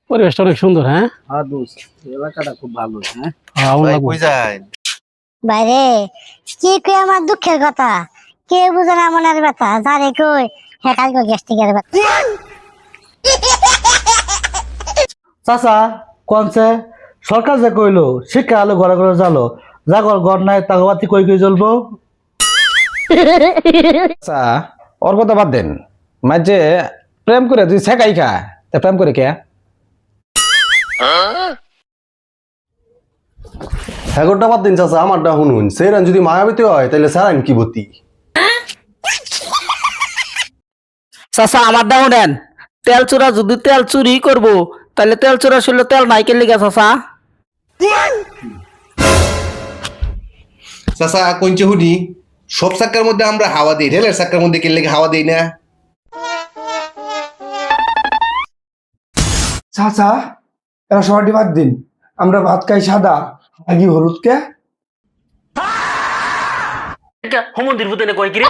পরিবেশটা অনেক সুন্দর। হ্যাঁ হ্যাঁ দোস্ত, এলাকাটা খুব ভালো। হ্যাঁ আমার ভাই লাগবো। কই যায়? বাইরে কি কই আমার দুঃখের কথা, কে বুঝে না মনের ব্যথা, যারে কই হ্যাঁ কালকে গ্যাস্ট্রিকের ব্যথা। চাচা কনছে সরকার যে কইলো শিক্ষা আলো ঘরে ঘরে জালো, জাগর ঘর নাই তাগবাতি কই কই জ্বলবো। আচ্ছা, ওর কথা বাদ দেন। মাঝে প্রেম করে তুই শেখাই খা, তা প্রেম করে কে? হ্যাগোটা বাদ দিন চাচা, আমারটা শুনুন। সেরান যদি মায়াবতী হয় তাহলে সারান কি বতি? চাচা আমার দাম দেন। তেল চোরা যদি তেল চুরি করবো তাহলে তেল চোরা শুনলে তেল নাই কেলে গেছে চাচা। চাচা কইছে হুনি, সব চাক্কার মধ্যে আমরা হাওয়া দিই, রেলের চাক্কার মধ্যে কেলে হাওয়া দেই না? চাচা এরা সবাই বাদ দিন, আমরা ভাত খাই সাদা, আগি হলুদ কে? হোমন্দির ভূতেনে কয় কি রে?